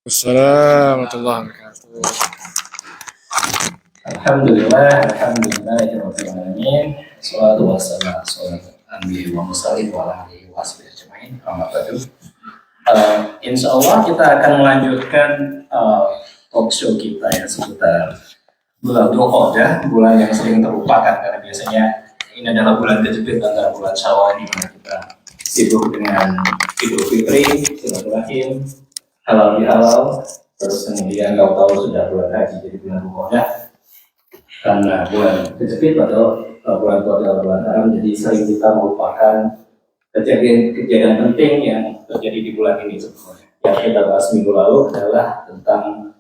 Assalamualaikum warahmatullahi wabarakatuh. Alhamdulillah, Rabbil alamin. Shalatu wassalamu ala anbiya wa mursalin wa ala alihi wa sahbihi ajmain. Amma ba'du. Insya Allah kita akan melanjutkan talk show kita ya seputar bulan Dzulqa'dah, bulan yang sering terlupakan karena biasanya ini adalah bulan kejepit antara bulan Syawal di mana kita sibuk dengan Idul Fitri, silaturahim, halal bihalal, terus kemudian tahu-tahu sudah bulan haji jadi bulan Dzulqa'dah karena bulan kejepit atau bulan itu adalah bulan haram, jadi sering kita melupakan kejadian penting yang terjadi di bulan ini sebetulnya. Yang kita bahas minggu lalu adalah tentang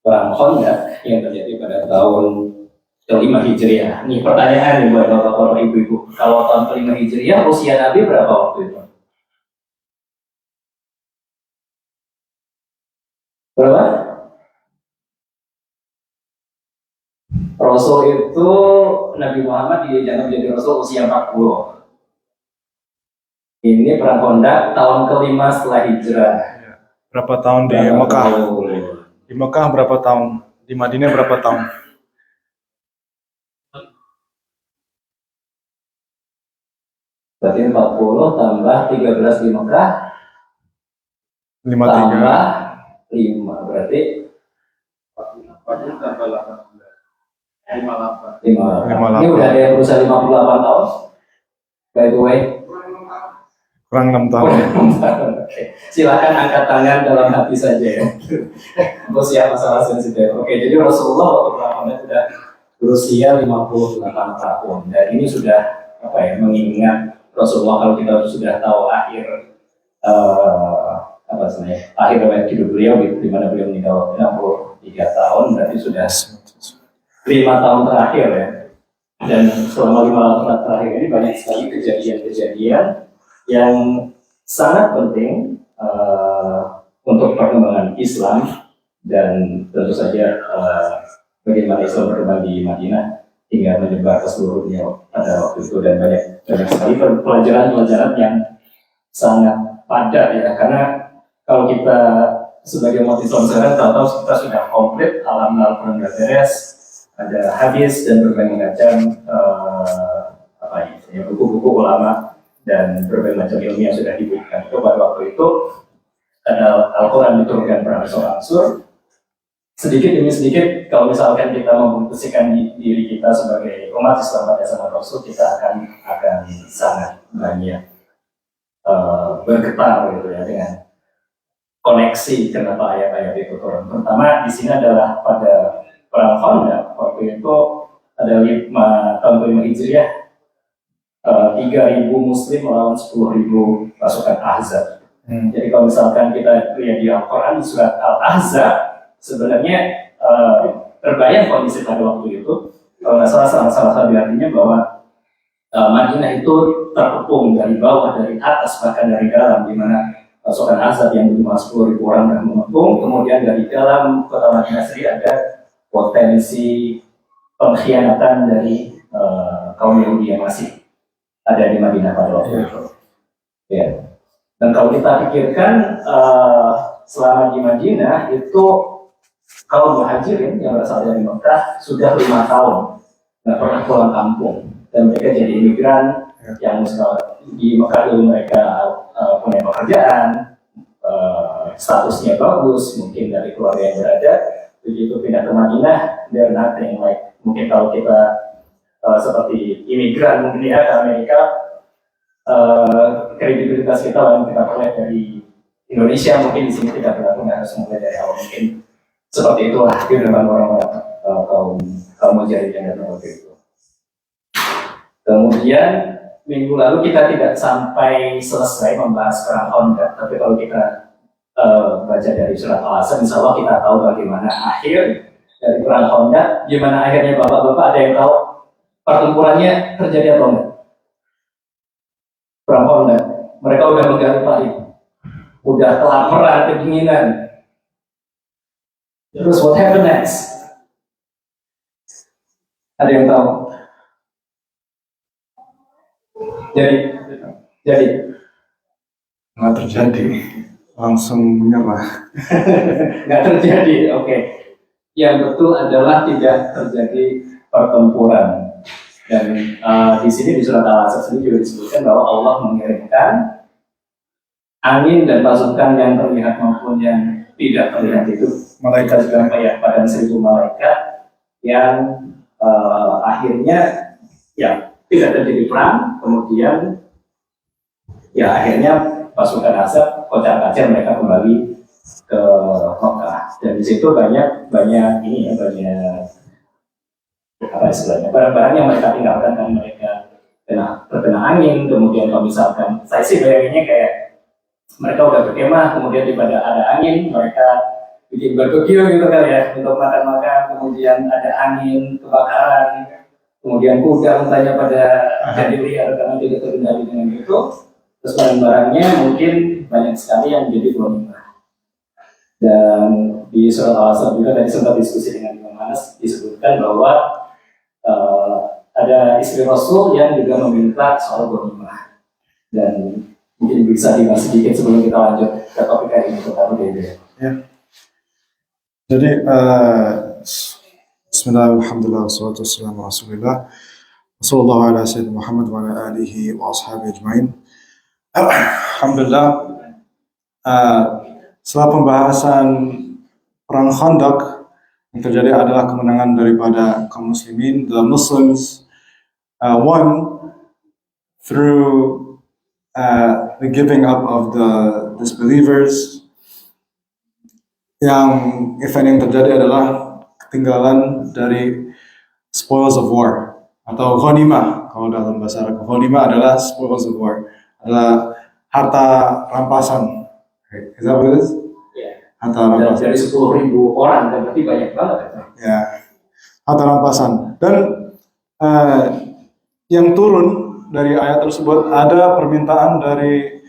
perang Khandaq yang terjadi pada tahun ke-5 Hijriah. Ini pertanyaan nih buat bapak-bapak ibu-ibu. Kalau tahun ke-5 Hijriah, usia Nabi berapa waktu itu? Berapa? Rasul itu, Nabi Muhammad dijangan menjadi Rasul usia 40. Ini perang Khandaq tahun ke-5 setelah hijrah. Berapa tahun di Mekah? Di Mekah berapa tahun? Di Madinah berapa tahun? Berarti 40 tambah 13 di Mekah 53. tambah 5 berarti 58. Ini udah ada yang berusia 58 tahun. By the way, Kurang 6 tahun. Oke. Silakan angkat tangan dalam hati saja ya. Usia masalah sensitif. Oke, jadi Rasulullah waktu perang sudah berusia 58 tahun dan ini sudah mengingat Rasulullah kalau kita sudah tahu akhir akhir hidup beliau di mana beliau meninggal 63 tahun, berarti sudah 5 tahun terakhir ya. Dan selama 5 tahun terakhir ini banyak sekali kejadian-kejadian yang sangat penting untuk perkembangan Islam dan tentu saja bagaimana Islam berkembang di Madinah hingga menyebar ke seluruh dunia pada waktu itu, dan banyak sekali pelajaran-pelajaran yang sangat padat ya, karena kalau kita sebagai umat Islam sekarang tahu-tahu kita sudah komplit, alam Al-Quran sudah beres, ada hadis dan berbagai macam buku-buku ulama dan berbagai macam ilmu yang sudah diberikan. Itu pada waktu itu ada Al-Quran diturunkan berangsur-angsur, sedikit demi sedikit. Kalau misalkan kita memposisikan diri kita sebagai umat Islam pada zaman Rasul, kita akan sangat banyak bergetar gitu ya dengan koneksi kenapa ayat-ayat itu turun. Pertama di sini adalah pada perang Khandaq waktu itu ada 5 tahun ke-5 Hijriah, 3.000 Muslim melawan 10.000 pasukan Ahzab. Jadi kalau misalkan kita lihat di Al-Quran di surat Al-Ahzab, sebenarnya terbayang kondisi pada waktu itu. Kalau nggak salah satu artinya bahwa Madinah itu terkepung dari bawah, dari atas, bahkan dari dalam, di mana pasukan Ahzab yang berjumlah 10.000 orang dan mengepung. Kemudian dari dalam kota Madinah sendiri ada potensi pengkhianatan dari kaum Yahudi yang masih ada di Madinah pada waktu itu. Ya. Dan kalau kita pikirkan selama di Madinah itu kaum muhajirin yang berasal dari Mekah sudah 5 tahun nggak pernah pulang kampung, dan mereka jadi imigran yang di Mekah dulu mereka punya pekerjaan, statusnya bagus, mungkin dari keluarga yang berada. Begitu pindah ke Madinah, they're nothing like, mungkin kalau kita seperti imigran mungkin ya ke Amerika, kredibilitas kita yang kita peroleh dari Indonesia mungkin di sini tidak berlaku, harus mulai dari awal. Mungkin seperti itulah kehidupan orang-orang kaum mujahirin dan waktu itu. Kemudian minggu lalu kita tidak sampai selesai membahas perang Khandaq, tapi kalau kita baca dari surat Al-Asr, insya Allah kita tahu bagaimana akhir dari perang Khandaq. Gimana akhirnya bapak-bapak, ada yang tahu pertempurannya terjadi atau enggak? Perang Khandaq, mereka udah menggali pahit, udah kelaparan, kedinginan. Terus what happened next? Ada yang tahu? Jadi Nggak terjadi. langsung menyerah. Nggak terjadi, oke. Yang betul adalah tidak terjadi pertempuran. Dan di sini di surat Al-Asr sendiri juga disebutkan bahwa Allah mengirimkan angin dan pasukan yang terlihat maupun yang tidak terlihat itu Malaikat juga ya pada 1.000 malaikat yang akhirnya ya tidak terjadi perang, kemudian ya akhirnya pasukan Ahzab kocar-kacir mereka kembali ke Mekah, dan di situ banyak ini ya, banyak apa istilahnya, barang-barang yang mereka tinggalkan kan mereka terkena angin. Kemudian kalau misalkan saya sih bayanginnya kayak mereka udah berkemah, kemudian tiba-tiba ada angin, mereka bikin barbeque gitu kan ya untuk makan-makan, kemudian ada angin, kebakaran, kemudian kuda untanya pada jadi liar karena tidak terkendali dengan itu. Terus barang-barangnya mungkin banyak sekali yang jadi ghanimah. Dan di surat Al-Asr juga tadi sempat diskusi dengan Imam Anas, disebutkan bahwa ada istri Rasul yang juga meminta soal ghanimah. Dan mungkin bisa dibahas sedikit sebelum kita lanjut ke topik hari ini tentang beda. Ya. Jadi Bismillahirrahmanirrahim, alhamdulillah, wassalatu wassalamu ala rasulillah, sallallahu ala sayyidina Muhammad wa ala alihi wa ashabihi ajma'in. Alhamdulillah, setelah pembahasan perang Khandaq, yang terjadi adalah kemenangan daripada kaum muslimin. The Muslims won through the giving up of the disbelievers. Yang event yang terjadi adalah ketinggalan dari spoils of war atau ghanimah. Kalau dalam bahasa Arab, ghanimah adalah spoils of war, adalah harta rampasan. Is that what it is? Harta rampasan. Dari 10.000 orang, dan berarti banyak banget ya. Harta rampasan. Dan yang turun dari ayat tersebut ada permintaan dari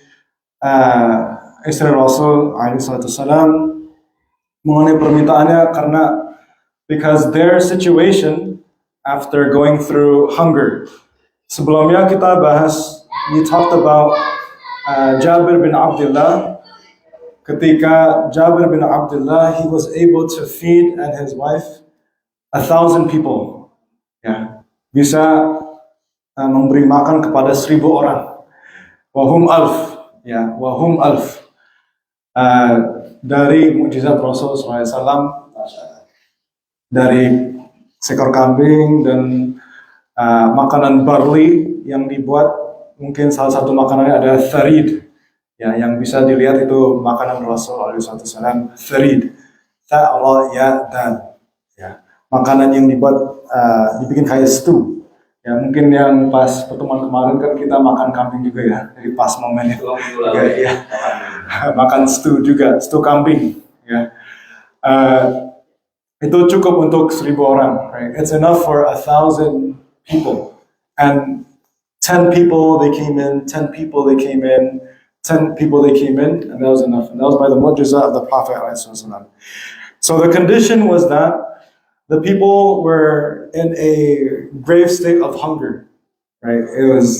istri Rasul alaihissalam mengenai permintaannya karena because their situation after going through hunger. Sebelumnya kita bahas, we talked about Jabir bin Abdullah. Ketika Jabir bin Abdullah, he was able to feed and his wife 1,000 people. Ya, bisa memberi makan kepada 1.000 orang. Wahum alf, ya, wahum alf. Dari mukjizat Rasulullah SAW, dari seekor kambing dan makanan barley yang dibuat, mungkin salah satu makanannya adalah tharid. Ya, yang bisa dilihat itu makanan Rasulullah SAW, tharid, ta'ra ya dan, ya, makanan yang dibuat dibikin kayak stew. Ya, mungkin yang pas pertemuan kemarin kan kita makan kambing juga ya, jadi pas momen itu ya, makan stew juga, stew kambing. Ya, itu cukup untuk 1.000 orang. Right? It's enough for 1,000 people, and 10 people they came in, 10 people they came in. 10 people they came in, and that was enough. And that was by the mu'jiza of the Prophet. So the condition was that the people were in a grave state of hunger. Right?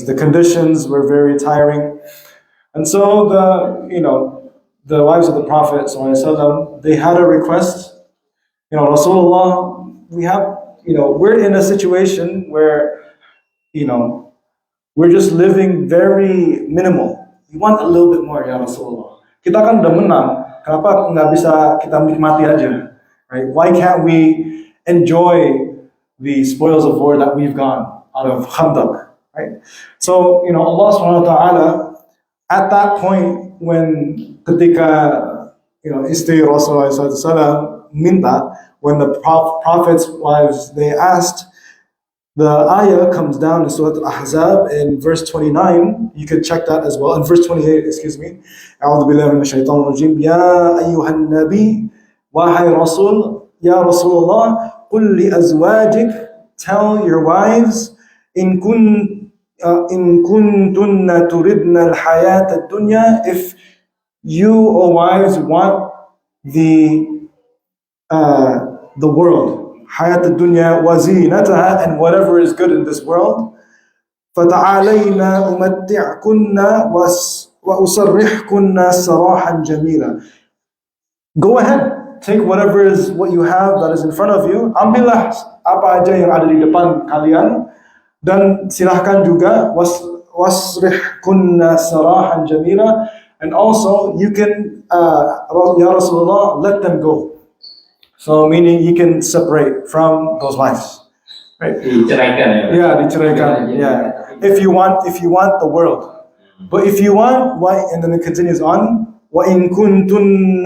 The conditions were very tiring. And so the wives of the Prophet, they had a request. Rasulullah, we're in a situation where, we're just living very minimal. We want a little bit more, ya Rasulullah. Kita kan udah menang, kenapa nggak bisa kita nikmati aja? Right? Why can't we enjoy the spoils of war that we've got out of Khandaq? Right? So, Allah subhanahu wa ta'ala, at that point, when ketika, istri Rasulullah SAW minta, when the Prophet's wives, they asked, the ayah comes down in Surah Al-Ahzab in verse 29. You can check that as well. In verse 28, excuse me. أعوذ بالله من الشيطان الرجيم. يا أيها النبي وحي رسول يا رسول الله قل لأزواجك, tell your wives, إن كنتن تردن الحياة الدنيا, if you, O wives, want the world, حياة الدنيا وزينتها, and whatever is good in this world, فَتَعَالَيْنَا أُمَتِّعْكُنَّ وَأُسَرِّحْكُنَّ سَرَاحًا جَمِيلًا. Go ahead, take whatever is what you have that is in front of you. Ambillah apa aja yang ada di depan kalian dan silahkan juga wasrihkunna sarahan jamila, and also you can ya Rasulullah, let them go. So meaning you can separate from those wives. Right? Diceraikan ya. Yeah, diceraikan. Yeah. If you want the world. But if you want, why? And then it continues on. وَإِن كُنتُنَّ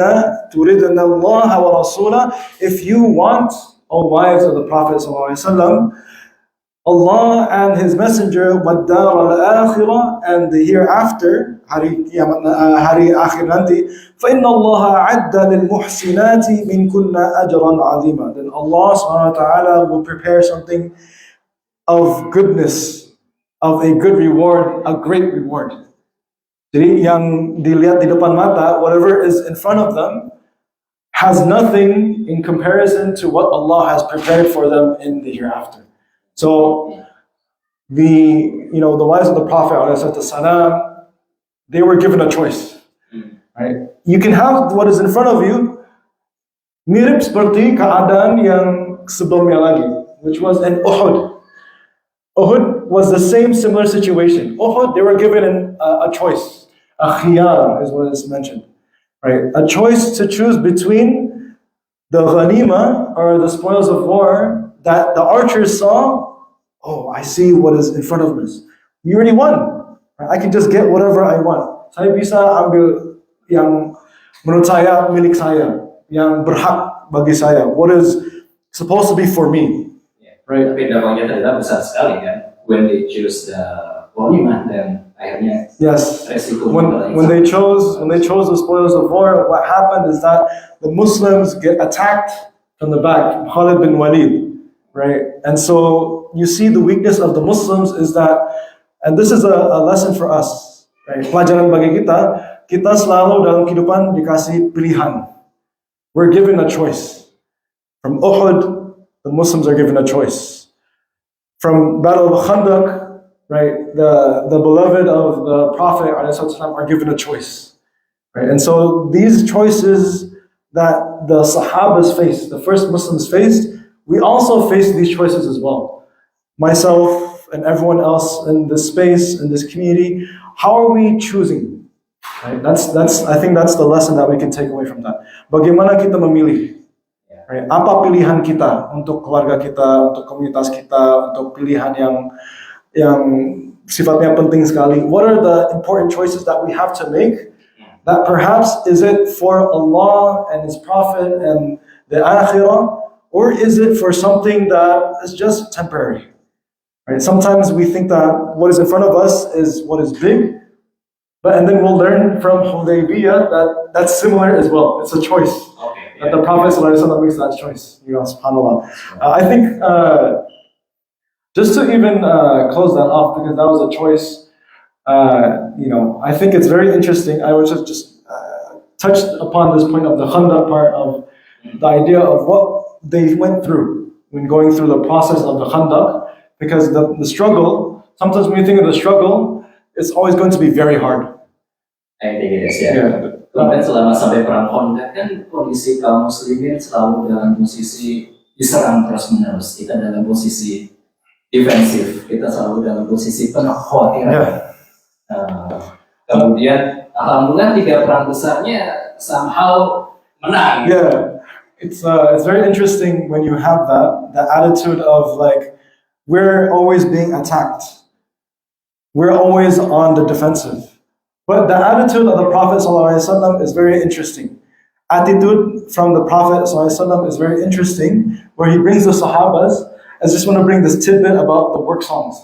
تُرِدْنَ اللَّهَ وَرَسُولَهُ. If you want, O wives of the Prophet ﷺ, Allah and His Messenger, وَالدَّارَ الْآخِرَةِ, and the hereafter, hari kiamat, hari akhir nanti, فَإِنَّ اللَّهَ عَدَّ لِلْمُحْسِنَاتِ مِنْكُنَّ أَجْرًا عَظِيمًا. Then Allah subhanahu wa ta'ala will prepare something of goodness, of a good reward, a great reward. Jadi yang dilihat di depan mata, whatever is in front of them, has nothing in comparison to what Allah has prepared for them in the hereafter. So the wives of the Prophet ﷺ, they were given a choice. Right? You can have what is in front of you, mirip seperti keadaan yang sebelumnya lagi, which was in Uhud. Uhud was the similar situation. Uhud, they were given a choice. A khiyar is what is mentioned. Right? A choice to choose between the ghanima, or the spoils of war, that the archers saw. Oh, I see what is in front of us. You already won. I can just get whatever I want. Saya bisa ambil yang menurut saya milik saya, yang berhak bagi saya. What is supposed to be for me. Right. Tapi dampaknya ternyata besar sekali kan. When they choose the ghanimah, then akhirnya yes. resiko when they chose the spoils of war, what happened is that the Muslims get attacked from the back. Khalid bin Walid, right? And so you see the weakness of the Muslims is that, and this is a lesson for us, right? Pelajaran bagi kita selalu dalam kehidupan dikasih pilihan. We're given a choice. From Uhud, the Muslims are given a choice. From Battle of Khandaq, right, the beloved of the Prophet ﷺ are given a choice. Right? And so these choices that the Sahabas faced, the first Muslims faced, we also face these choices as well. Myself and everyone else in this space, in this community, how are we choosing? Right? I think that's the lesson that we can take away from that. Bagaimana kita memilih? Right? Apa pilihan kita untuk keluarga kita, untuk komunitas kita, untuk pilihan yang sifatnya penting sekali? What are the important choices that we have to make? That perhaps is it for Allah and His Prophet and the Akhirah, or is it for something that is just temporary? Right? Sometimes we think that what is in front of us is what is big, and then we'll learn from Hudaybiyah that that's similar as well. It's a choice. That the Prophet ﷺ makes that choice. SubhanAllah. I think just to even close that off, because that was a choice, I think it's very interesting. I was just touched upon this point of the Khandaq part, of the idea of what they went through when going through the process of the Khandaq, because the struggle, sometimes when you think of the struggle, it's always going to be very hard. I think it is, yeah. Bahkan selama sampai perang Khandaq kan kondisi kaum muslimin selalu dalam posisi diserang terus menerus. Kita dalam posisi defensif, kita selalu dalam posisi penuh kekhawatiran. Kemudian alhamdulillah 3 perang besarnya somehow menang. Yeah, it's very interesting when you have that attitude of like, we're always being attacked, we're always on the defensive. But the attitude of the Prophet ﷺ is very interesting. Attitude from the Prophet ﷺ is very interesting, where he brings the Sahabas. I just want to bring this tidbit about the work songs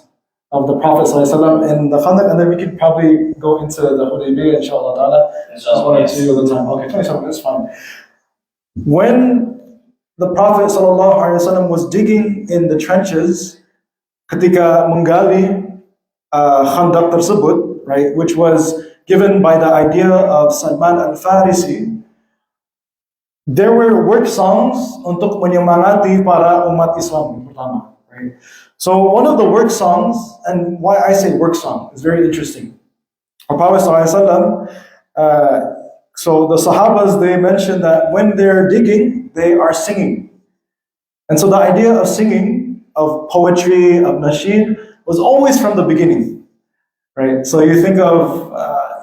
of the Prophet ﷺ in the Khandaq, and then we can probably go into the Hudaybiyah, inshallah ta'ala. Just 1 or 2 of the time. Okay, 27 minutes, fine. When the Prophet ﷺ was digging in the trenches, ketika menggali Khandaq tersebut, right, which was given by the idea of Salman al-Farisi, there were work songs untuk menyemangati para umat Islam pertama. Right? So one of the work songs, and why I say work song is very interesting. Our Prophet ﷺ, so the Sahabas, they mentioned that when they're digging, they are singing. And so the idea of singing, of poetry, of nasheed, was always from the beginning, right? So you think of,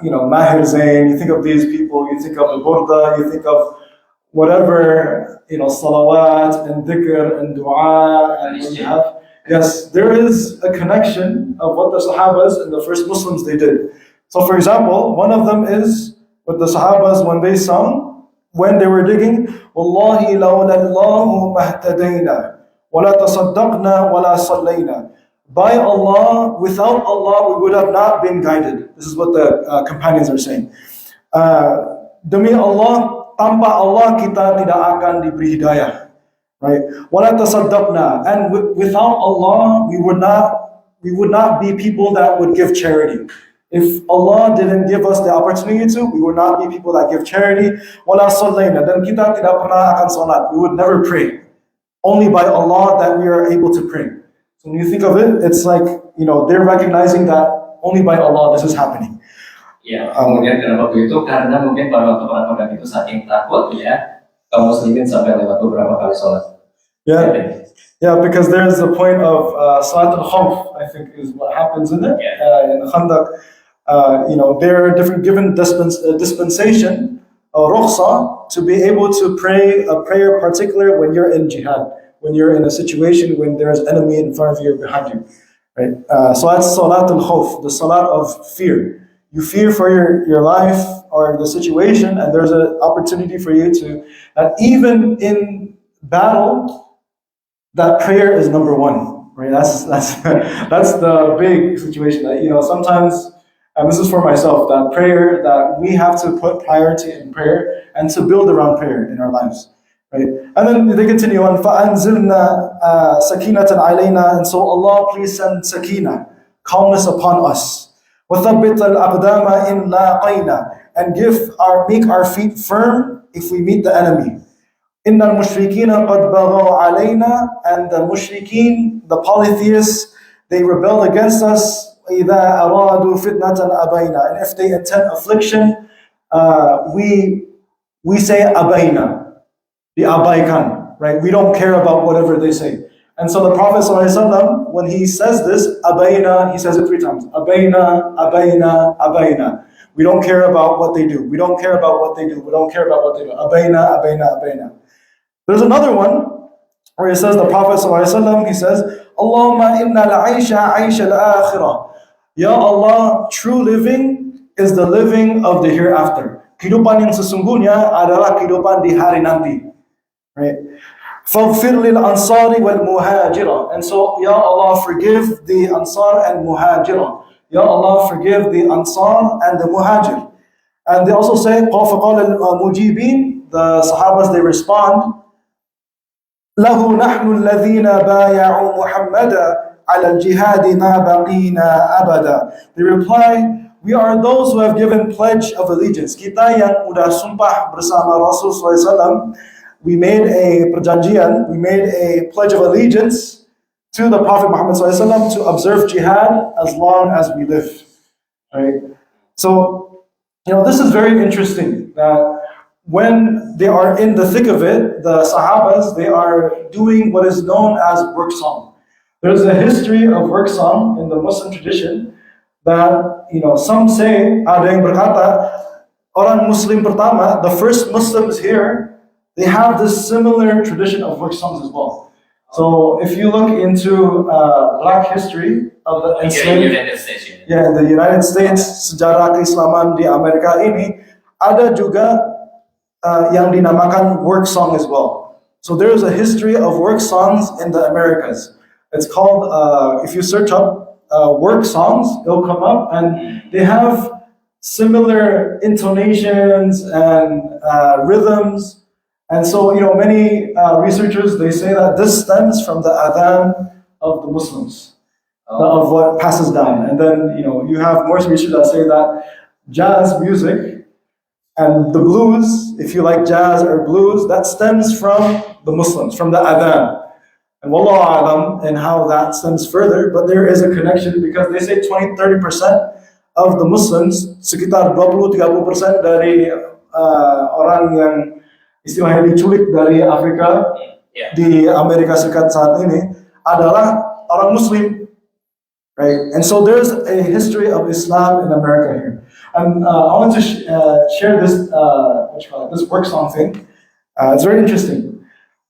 Mahir Zain, you think of these people, you think of al-Burda, you think of whatever, salawat and dhikr and dua, and what you have. Yes, there is a connection of what the Sahabas and the first Muslims they did. So for example, one of them is with the Sahabas when they sung, when they were digging, Wallahi lawla Allahu mahtadayna, wala tasaddaqna, wala sallayna. By Allah, without Allah, we would have not been guided. This is what the companions are saying. Demi Allah, tanpa Allah kita tidak akan diberi hidayah. Right? Wala tasaddaqna, and without Allah, we would not be people that would give charity. If Allah didn't give us the opportunity to, we would not be people that give charity. Wala sallayna, dan kita tidak pernah akan salat. We would never pray. Only by Allah that we are able to pray. So when you think of it, it's like, they're recognizing that only by Allah this is happening. Ya, kemudian kenapa begitu? Karena mungkin pada waktu perang itu saking takut ya, kaum muslimin sampai lewat beberapa kali sholat. Yeah, because there's a point of Salat al-Khawf, I think is what happens in it, in the Khandaq. They're given dispensation, rukhsa, to be able to pray a prayer particular when you're in jihad, when you're in a situation when there's enemy in front of you or behind you. Right? So that's Salat al-Khawf, the Salat of fear. You fear for your life or the situation, and there's an opportunity for you to, and even in battle, that prayer is number one, right? That's that's the big situation. That sometimes, and this is for myself, that prayer, that we have to put priority in prayer and to build around prayer in our lives, right? And then they continue on, فَأَنزِلْنَا سَكِينَةً عَلَيْنَا, and so Allah, please send sakina, calmness upon us. وَثَبِّتَ الْأَقْدَامَ إِنْ لَاقَيْنَا, and make our feet firm if we meet the enemy. إِنَّ الْمُشْرِكِينَ قَدْ بَغَوْا عَلَيْنَا, and the mushrikeen, the polytheists, they rebelled against us. إِذَا أَرَادُوا فِتْنَةً أَبَيْنَا, and if they intend affliction, we say أَبَيْنَا, the أَبَيْكَن, right? We don't care about whatever they say. And so the Prophet ﷺ, when he says this, أَبَيْنَا, he says it 3 times. أَبَيْنَا, أَبَيْنَا, أَبَيْنَا. We don't care about what they do. We don't care about what they do. We don't care about what they do. أَبَيْنَا, أَبَيْنَا, أَبَيْنَا. There's another one where he says, the Prophet ﷺ, he says, Allahumma inna al-aisha aisha al-akhirah. Ya Allah, true living is the living of the hereafter. Kehidupan yang sesungguhnya adalah kehidupan di hari nanti. Right? فَاغْفِرْ لِلْأَنصَارِ وَالْمُهَاجِرَةِ, and so, Ya Allah, forgive the Ansar and Muhajirah. Ya Allah, forgive the Ansar and the Muhajir. And they also say, فَقَالَ الْمُجِيبِينَ, the Sahabas, they respond, لَهُ نَحْنُ الَّذِينَ بَايَعُوا مُحَمَّدًا عَلَى الْجِهَادِ مَا بَقِينَا أَبَدًا. They reply, we are those who have given pledge of allegiance. Kita yang udah sumpah bersama Rasul SAW, we made a perjanjian, we made a pledge of allegiance to the Prophet Muhammad SAW to observe jihad as long as we live. Right? So, this is very interesting that when they are in the thick of it, the Sahabas, they are doing what is known as work song. There's a history of work song in the Muslim tradition that, some say, ada yang berkata, orang Muslim pertama, the first Muslims here, they have this similar tradition of work songs as well. So if you look into Black history of the enslaved, in the United States, sejarah keislaman di Amerika ini, ada juga yang dinamakan work song as well. So there is a history of work songs in the Americas. It's called, if you search up work songs, it'll come up, and they have similar intonations and rhythms. And so, many researchers, they say that this stems from the adhan of the Muslims, of what passes down. And then, you have more researchers that say that jazz music and the blues, if you like jazz or blues, that stems from the Muslims, from the adhan. And wallahu alam, and how that stems further, but there is a connection because they say 20-30% of the Muslims, sekitar 20-30% dari orang yang istilahnya diculik dari Afrika Yeah. di Amerika Serikat saat ini adalah orang Muslim, right? And so there's a history of Islam in America here. And I want to share this this work song thing. It's very interesting.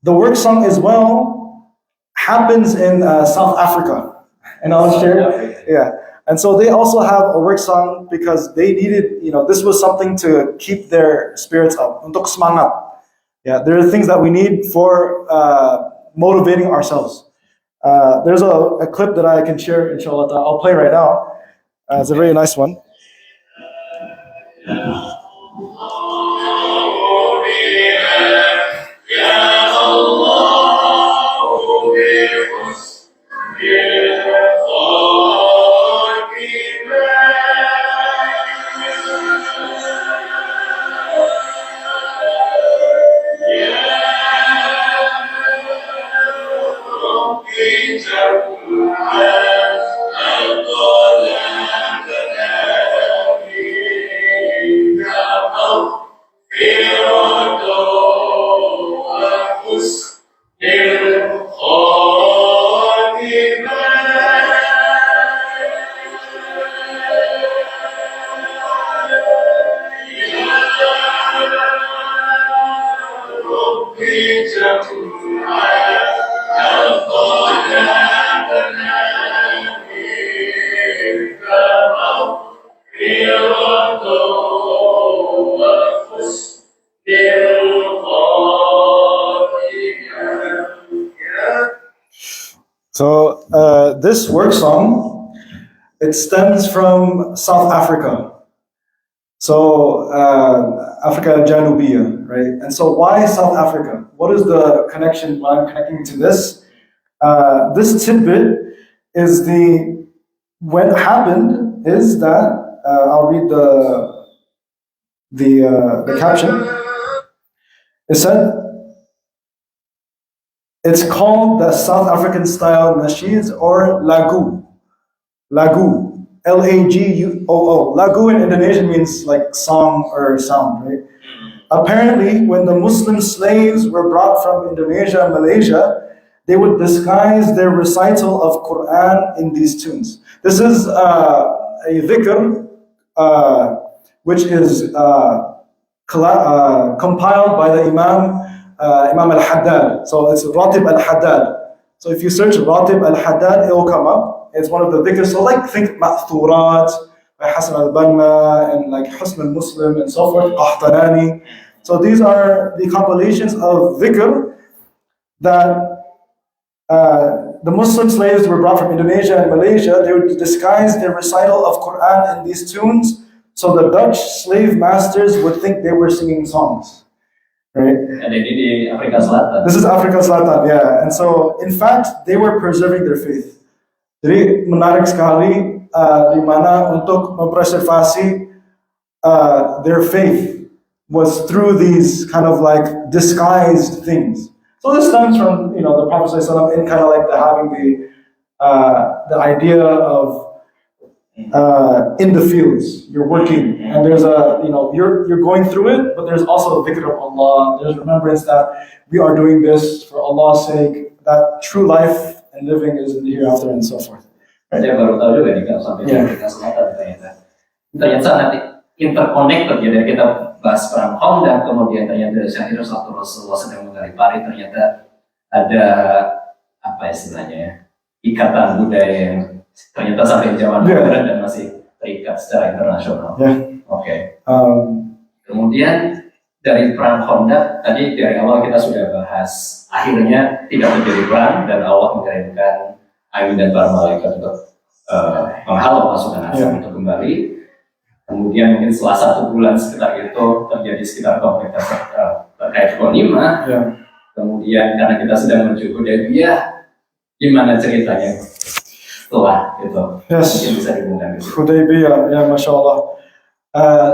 The work song as well happens in South Africa, and I'll share. Yeah, and so they also have a work song because they needed, this was something to keep their spirits up. Untuk semangat. Yeah, there are things that we need for motivating ourselves. There's a clip that I can share, inshallah. I'll play right now. It's a very nice one. So this work song, it stems from South Africa. So Africa Janubia, right? And so why South Africa? What is the connection? Why I'm connecting to this? This tidbit is what happened is that I'll read the caption. It said, it's called the South African style nasheeds or lagu. Lagu. Laguu. Lagu in Indonesian means like song or sound, right? Apparently, when the Muslim slaves were brought from Indonesia and Malaysia, they would disguise their recital of Quran in these tunes. This is a dhikr, which is compiled by the Imam al-Haddad. So it's Ratib al-Haddad. So if you search Ratib al-Haddad, it will come up. It's one of the dhikrs. So like think Ma'thurat by Hassan al-Banna and like Husn al-Muslim and so forth, Qahtanani. So these are the compilations of dhikr that the Muslim slaves were brought from Indonesia and Malaysia. They would disguise their recital of Quran in these tunes, so the Dutch slave masters would think they were singing songs. Right? And ini di Afrika Selatan. This is Afrika Selatan, yeah. And so, in fact, they were preserving their faith. Jadi menarik sekali di mana untuk mempreservasi their faith was through these kind of like disguised things. So this stems from the Prophet ﷺ in kind of like having the idea of in the fields, you're working, and there's you're going through it, but there's also a dhikr of Allah. There's remembrance that we are doing this for Allah's sake. That true life and living is in the hereafter and so forth. Right? Saya baru tahu juga nih kalau sampai di Afrika Selatan ternyata nanti interconnected ya, dari kita bahas perang Honda, kemudian ternyata dari Syahir satu Rasulullah sedang mengalipari, ternyata ada apa istilahnya ya, ikatan budaya yang ternyata sampai zaman modern dan masih terikat secara internasional. Oke. Kemudian dari perang Honda tadi dari awal kita sudah bahas, akhirnya tidak terjadi perang dan Allah mengirimkan angin dan para malaikat untuk menghalau pasukan asing untuk kembali. Kemudian mungkin setelah 1 bulan sekitar itu terjadi sekitar konflik terkait ghanimah. Kemudian karena kita sedang menuju Hudaybiyah, gimana ceritanya setelah itu? Mungkin bisa dibungkam. Hudaybiyah, yeah, mashallah.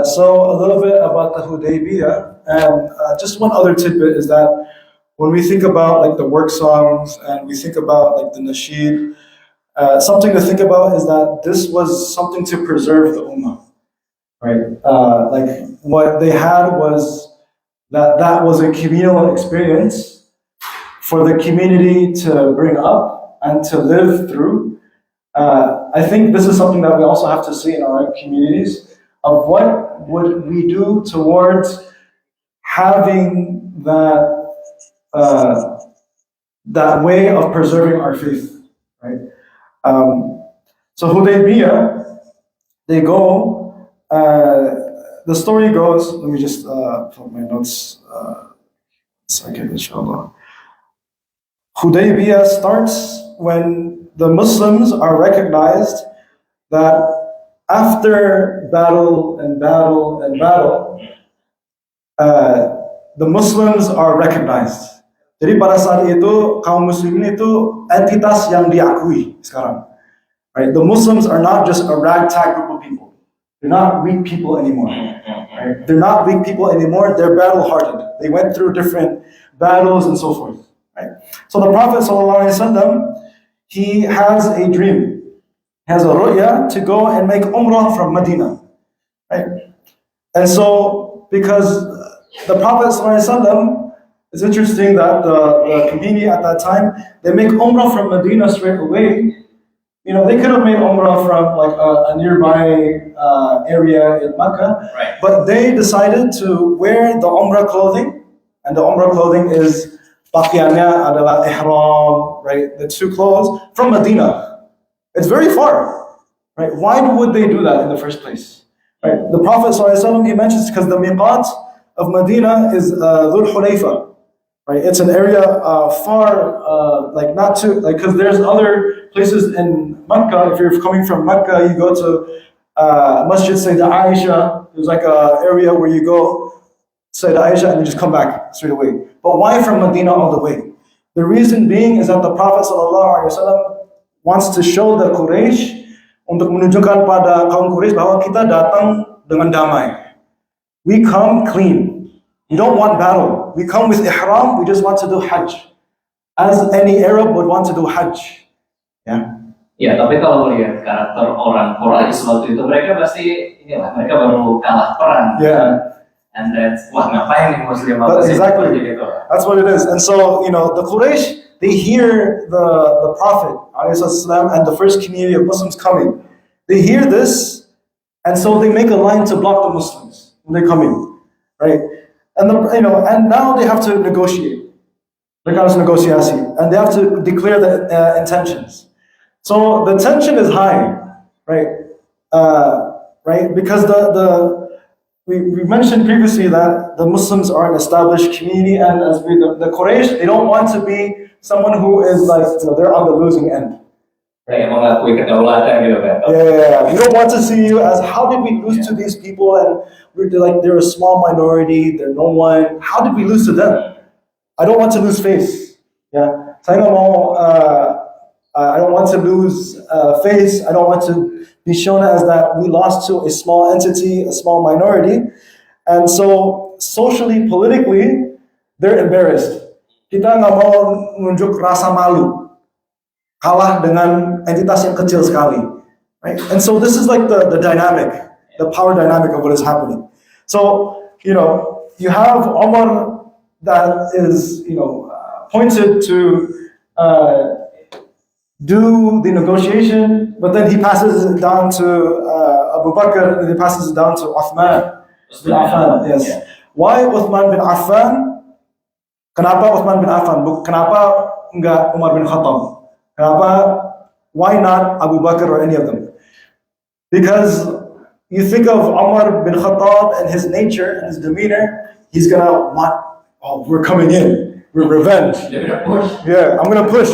So a little bit about the Hudaybiyah, and just one other tidbit is that when we think about like the work songs and we think about like the nasheed, something to think about is that this was something to preserve the ummah, right? Like what they had was that was a communal experience for the community to bring up and to live through. I think this is something that we also have to see in our communities of what would we do towards having that way of preserving our faith, right? So Hudaybiyah, they go. The story goes. Let me just put my notes. Second, inshallah. Hudaybiyah starts when the Muslims are recognized that after battle and battle and battle, the Muslims are recognized. Jadi pada saat itu kaum muslimin itu entitas yang diakui sekarang. Right? The Muslims are not just a ragtag group of people. They're not weak people anymore. Right? They're not weak people anymore. They're battle-hardened. They went through different battles and so forth. Right? So the Prophet ﷺ, he has a dream. He has a ru'ya to go and make umrah from Medina. Right? And so, because the Prophet ﷺ, it's interesting that the community at that time, they make umrah from Medina straight away. You know, they could have made umrah from like a nearby area in Mecca, Right. but they decided to wear the umrah clothing, and the umrah clothing is pakaiannya adalah ihram, right? The two clothes from Medina. It's very far, right? Why would they do that in the first place? Right? The Prophet ﷺ, he mentions because the miqat of Medina is Dhul Hulayfa. Right, it's an area far, like not too, like because there's other places in Mecca. If you're coming from Mecca, you go to Masjid Sayyidah Aisha. There's like a area where you go Sayyidah Aisha and you just come back straight away. But why from Medina all the way? The reason being is that the Prophet ﷺ wants to show the Quraysh untuk menunjukkan pada kaum Quraysh bahwa kita datang dengan damai. We come clean. We don't want battle. We come with ihram, we just want to do hajj. As any Arab would want to do hajj. Yeah. Ya, tapi kalau melihat karakter orang Quraisy waktu itu, mereka pasti inilah, mereka baru kalah perang. Yeah. And that's, wah ngapain nih Muslim But apa sih? exactly. Gitu. That's what it is. And so, you know, the Quraysh, they hear the Prophet ﷺ, and the first community of Muslims coming. They hear this, and so they make a line to block the Muslims when they come in. Right? And and now they have to negotiate. Mereka harus negosiasi, and they have to declare the intentions. So the tension is high, right? Right, because we mentioned previously that the Muslims are an established community, and as the Quraysh, they don't want to be someone who is like they're on the losing end. Kayak mengakui kedaulatan gitu kan. Yeah. We don't want to see you as how did we lose to these people, and they're a small minority, they're no one. How did we lose to them? I don't want to lose face. Yeah. Saya nggak mau. I don't want to lose face. I don't want to be shown as that we lost to a small entity, a small minority, and so socially, politically, they're embarrassed. Kita nggak mau nunjuk rasa malu. Kalah dengan entitas yang kecil sekali, right? And so this is like the dynamic, the power dynamic of what is happening. So, you have Omar that is, pointed to do the negotiation, but then he passes it down to Abu Bakr, and he passes it down to Uthman bin Affan. Yes. Yeah. Why Uthman bin Affan? Kenapa Uthman bin Affan? Kenapa enggak Umar bin Khattab? Why not Abu Bakr or any of them? Because you think of Umar bin Khattab and his nature and his demeanor, he's gonna want, we're coming in, we're revenge. They're gonna push. Yeah, I'm gonna push.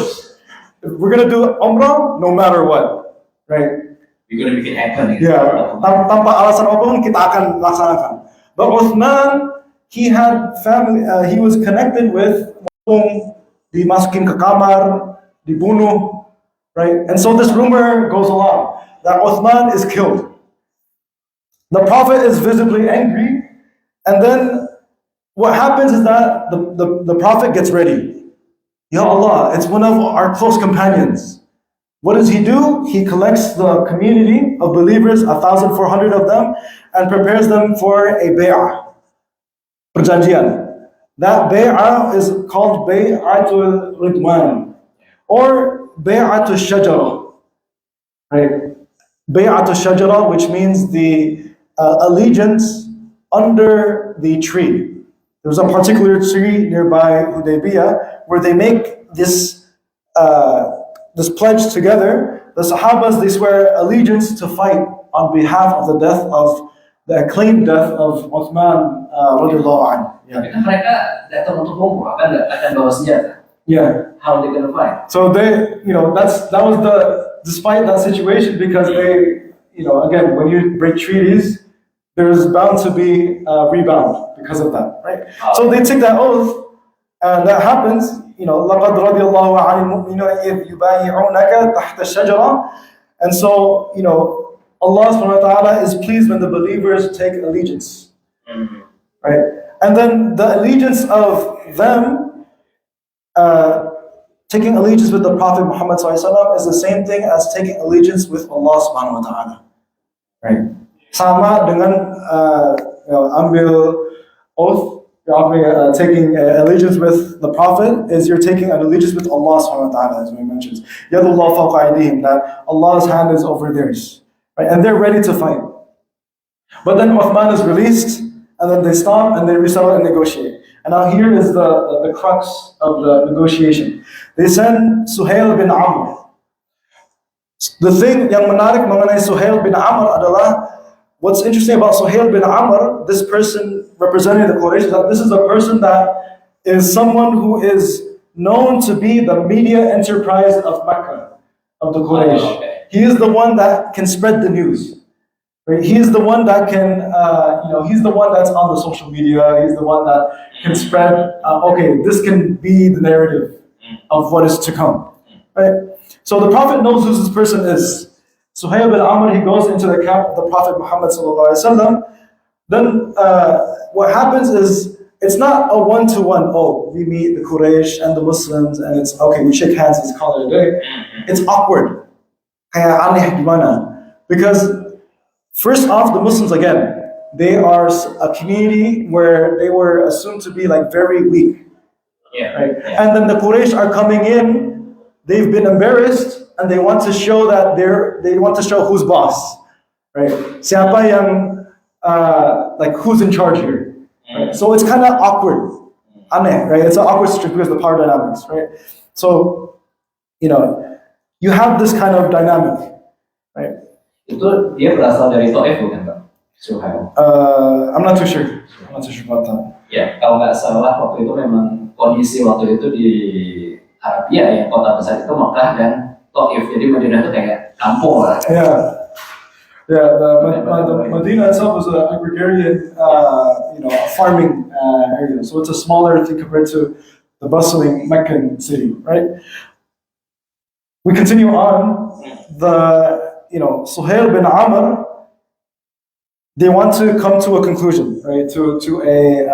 We're gonna do Umrah no matter what, right? You're gonna make it happen. Yeah, tanpa alasan apapun kita akan laksanakan. But Uthman, he had family, he was connected with dimasukin ke kamar, dibunuh, right? And so this rumor goes along that Uthman is killed. The Prophet is visibly angry, and then what happens is that the Prophet gets ready. Ya Allah, it's one of our close companions. What does he do? He collects the community of believers, 1,400 of them, and prepares them for a bay'ah, perjanjian. That bay'ah is called Bay'atul Ridwan or Bay'atul Shajara, right? Bay'atul Shajara, which means the allegiance under the tree. There's a particular tree nearby Hudaybiyah where they make this this pledge together. The Sahabas, they swear allegiance to fight on behalf of the acclaimed death of Uthman radiallahu anhu. Tapi kan mereka datang untuk ngumpul, akan bawa senjata. Yeah. How they gonna fight? So they, that was despite that situation, because they, again, when you break treaties, there's bound to be a rebound because of that, right? So they take that oath, and that happens. لَقَدْ رَضِيَ اللَّهُ عَنِ الْمُؤْمِنِينَ إِذْ يُبَايِعُونَكَ تَحْتَ الشَّجَرَةِ. And so, Allah subhanahu wa ta'ala is pleased when the believers take allegiance, right? And then the allegiance of them taking allegiance with the Prophet Muhammad SAW is the same thing as taking allegiance with Allah subhanahu wa ta'ala, right? Sama dengan ambil oath, taking allegiance with the Prophet is you're taking an allegiance with Allah subhanahu wa ta'ala, as we mentioned. Yadullah fawqa aydihim, that Allah's hand is over theirs, right? And they're ready to fight. But then Uthman is released, and then they stop and they resettle and negotiate. And now here is the crux of the negotiation. They send Suhail bin Amr. The thing yang menarik mengenai Suhail bin Amr adalah, what's interesting about Suhail bin Amr, this person representing the Quraysh, that this is a person that is someone who is known to be the media enterprise of Mecca, of the Quraysh. Oh, okay. He is the one that can spread the news. Right? He's the one that can, he's the one that's on the social media. He's the one that can spread, okay, this can be the narrative of what is to come. Right? So the Prophet knows who this person is. Suhail bin Amr, he goes into the camp of the Prophet Muhammad sallallahu alaihi wasallam. Then what happens is, it's not a one-to-one, we meet the Quraysh and the Muslims, and it's, okay, we shake hands, let's call it a day. It's awkward. Kaya aneh gimana? Because first off, the Muslims, again, they are a community where they were assumed to be like very weak. Yeah. Right? Yeah. And then the Quraysh are coming in, they've been embarrassed, and they want to show that they want to show who's boss. Right? Siapa yang, who's in charge here. Right? So it's kind of awkward. Aneh, right? It's an awkward situation because of the power dynamics, right? So, you have this kind of dynamic, right? Itu dia berasal dari Taif bukan Pak? Suhail. I'm not too sure. I'm not too sure about that. Ya, kalau nggak salah waktu itu memang kondisi waktu itu di Arabia, yang kota besar itu Mekah dan Taif. Jadi Madinah itu kayak kampung lah. Yeah. The Medina itself is an agrarian, farming area. So it's a smaller thing compared to the bustling Meccan city, right? We continue on. Suhail bin Amr, they want to come to a conclusion, right? To a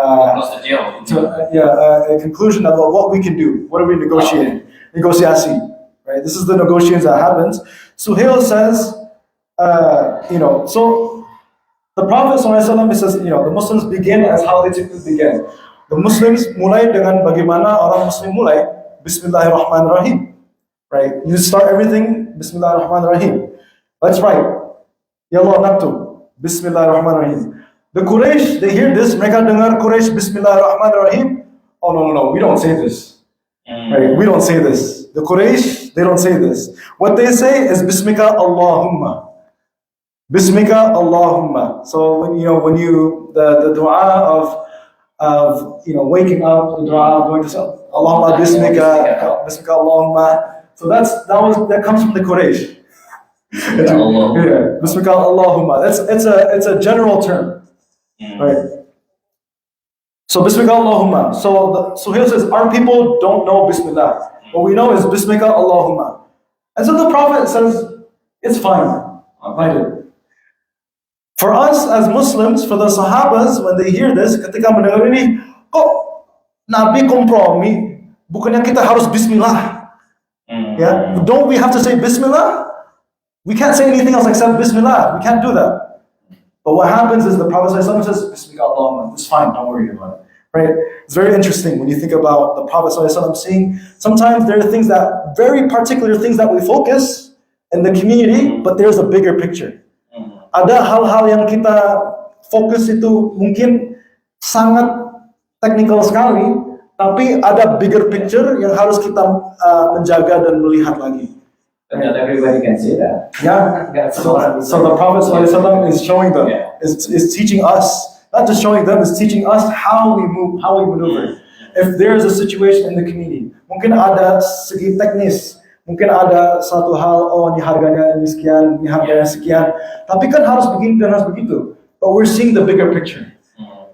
conclusion about what we can do. What are we negotiating? Negociasi, right? This is the negotiations that happens. Suhail says, so the Prophet ﷺ says, the Muslims begin as how they typically begin. The Muslims mulai dengan bagaimana orang Muslim mulai, Bismillahirrahmanirrahim, right? You start everything, Bismillahirrahmanirrahim. That's right. Ya Allah naktub, Bismillahirrahmanirrahim. The Quraysh, they hear this, mereka dengar Quraysh, Bismillahirrahmanirrahim. Oh no, we don't say this. Right? We don't say this. The Quraysh, they don't say this. What they say is Bismika Allahumma. Bismika Allahumma. So when you the dua of waking up, the dua of going to sleep, Allahumma Bismika Allahumma. So that comes from the Quraysh. Yeah, Bismika Allahumma. It's a general term, right? So Bismika Allahumma. So Suhail says, our people don't know Bismillah. What we know is Bismika Allahumma. And so the Prophet says, it's fine. Write it. For us as Muslims, for the Sahabas, when they hear this, ketika mendengar ini, kok Nabi kompromi? Bukannya kita harus Bismillah? Yeah, don't we have to say Bismillah? We can't say anything else except Bismillah. We can't do that. But what happens is the Prophet ﷺ says, Bismillah Allahumma. It's fine, don't worry about it. Right? It's very interesting when you think about the Prophet ﷺ saying, sometimes there are things that, very particular things that we focus in the community, but there's a bigger picture. Ada hal-hal yang kita fokus itu mungkin sangat technical sekali, tapi ada bigger picture yang harus kita menjaga dan melihat lagi. But not everybody can say that. Yeah. So the Prophet ﷺ is showing them, is teaching us, not just showing them, is teaching us how we move, how we maneuver. If there is a situation in the community, mungkin ada segi teknis, mungkin ada satu hal, oh ini harganya ini sekian, ini harganya sekian, tapi kan harus begini dan harus begitu. But we're seeing the bigger picture.